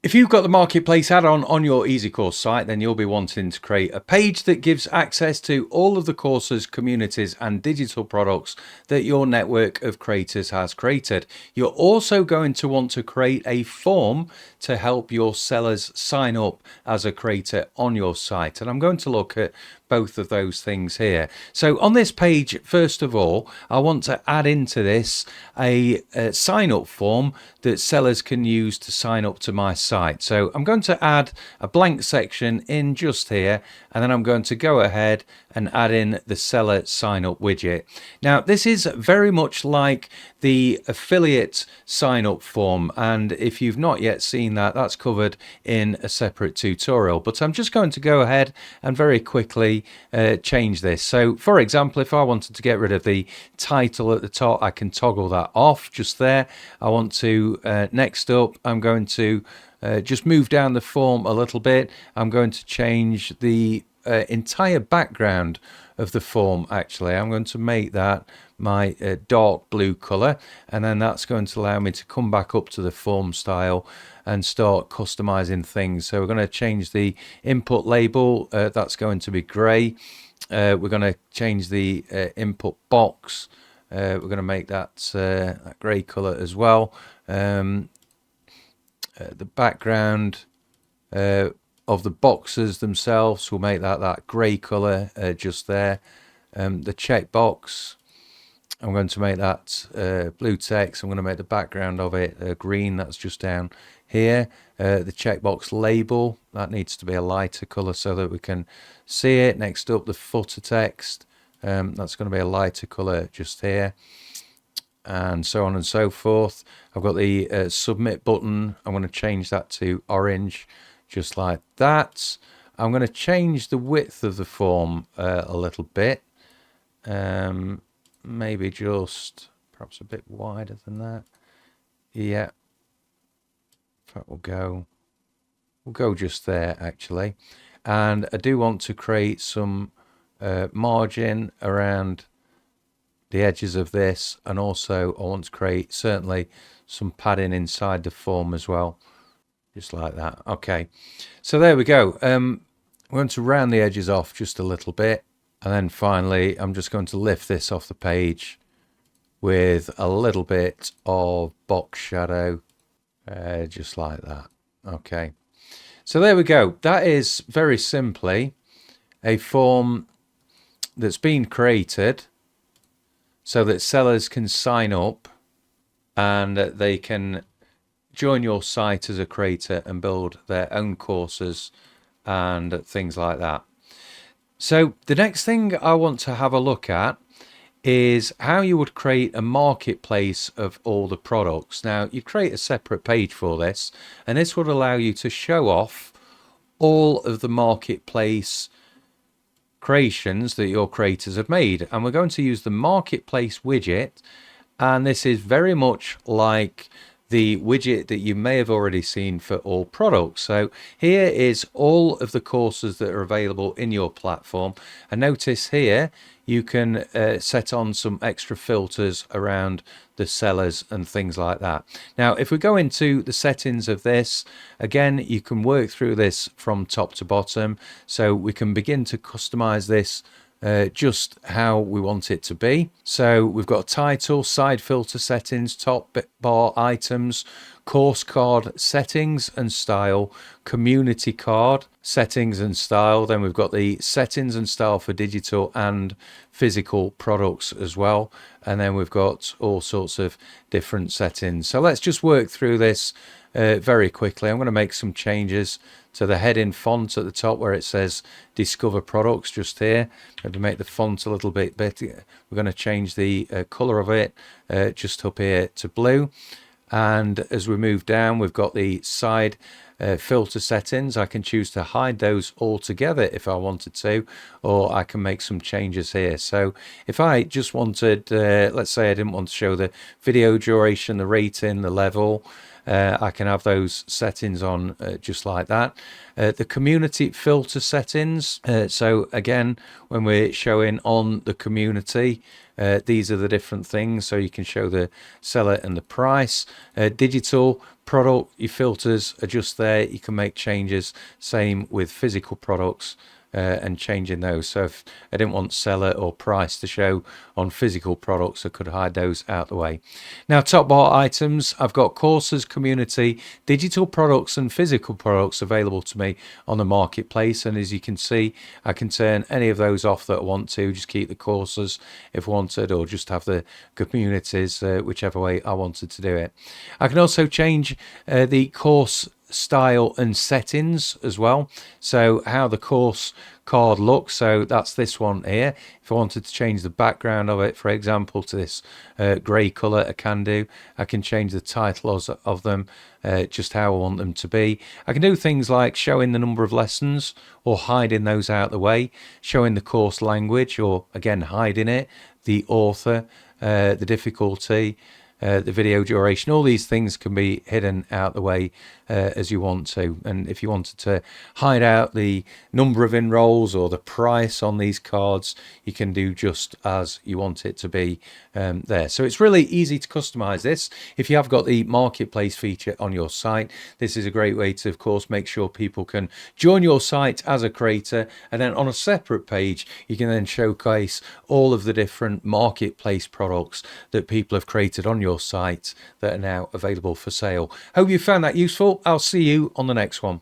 If you've got the Marketplace add-on on your EzyCourse site, then you'll be wanting to create a page that gives access to all of the courses, communities, and digital products that your network of creators has created. You're also going to want to create a form to help your sellers sign up as a creator on your site. And I'm going to look at both of those things here. So on this page, first of all, I want to add into this a sign up form that sellers can use to sign up to my site. So I'm going to add a blank section in just here, and then I'm going to go ahead and add in the seller sign up widget. Now this is very much like the affiliate sign up form, and if you've not yet seen that, that's covered in a separate tutorial, but I'm just going to go ahead and very quickly change this. So for example, if I wanted to get rid of the title at the top, I can toggle that off just there. I want to next up, I'm going to just move down the form a little bit. I'm going to change the entire background of the form. Actually, I'm going to make that my dark blue color, and then that's going to allow me to come back up to the form style and start customizing things. So we're going to change the input label, that's going to be gray. We're going to change the input box, we're going to make that gray color as well. The background of the boxes themselves, we'll make that grey colour just there. The checkbox, I'm going to make that blue text. I'm going to make the background of it green, that's just down here. The checkbox label, that needs to be a lighter colour so that we can see it. Next up, the footer text, that's going to be a lighter colour just here, and so on and so forth. I've got the submit button. I'm going to change that to orange, just like that. I'm going to change the width of the form a little bit, maybe just perhaps a bit wider than that. Yeah, that will go. We'll go just there actually, and I do want to create some margin around the edges of this, and also I want to create certainly some padding inside the form as well, just like that. Okay, so there we go. I'm going to round the edges off just a little bit, and then finally I'm just going to lift this off the page with a little bit of box shadow, just like that. Okay, so there we go. That is very simply a form that's been created so that sellers can sign up and they can join your site as a creator and build their own courses and things like that. So the next thing I want to have a look at is how you would create a marketplace of all the products. Now you create a separate page for this, and this would allow you to show off all of the marketplace creations that your creators have made. And we're going to use the marketplace widget, and this is very much like the widget that you may have already seen for all products. So here is all of the courses that are available in your platform, and notice here you can set on some extra filters around the sellers and things like that. Now if we go into the settings of this, again you can work through this from top to bottom, so we can begin to customize this just how we want it to be. So we've got title, side filter settings, top bar items, course card settings and style, community card settings and style. Then we've got the settings and style for digital and physical products as well. And then we've got all sorts of different settings. So let's just work through this very quickly. I'm going to make some changes to the heading font at the top where it says discover products just here. I'm going to make the font a little bit better. We're going to change the color of it just up here to blue. And as we move down, we've got the side filter settings. I can choose to hide those altogether if I wanted to, or I can make some changes here. So if I just wanted, let's say I didn't want to show the video duration, the rating, the level, I can have those settings on just like that. The community filter settings. So again, when we're showing on the community, these are the different things. So you can show the seller and the price. Digital product, your filters are just there. You can make changes. Same with physical products. And changing those. So if I didn't want seller or price to show on physical products, I could hide those out the way. Now, top bar items, I've got courses, community, digital products and physical products available to me on the marketplace. And as you can see, I can turn any of those off that I want to, just keep the courses if wanted, or just have the communities, whichever way I wanted to do it. I can also change the course style and settings as well, so how the course card looks. So that's this one here. If I wanted to change the background of it, for example, to this grey colour, I can do. I can change the titles of them, just how I want them to be. I can do things like showing the number of lessons or hiding those out the way, showing the course language or again hiding it, the author, the difficulty, the video duration. All these things can be hidden out the way as you want to. And if you wanted to hide out the number of enrolls or the price on these cards, you can do just as you want it to be there. So it's really easy to customize this. If you have got the marketplace feature on your site, this is a great way to, of course, make sure people can join your site as a creator, and then on a separate page you can then showcase all of the different marketplace products that people have created on your site that are now available for sale. Hope you found that useful. I'll see you on the next one.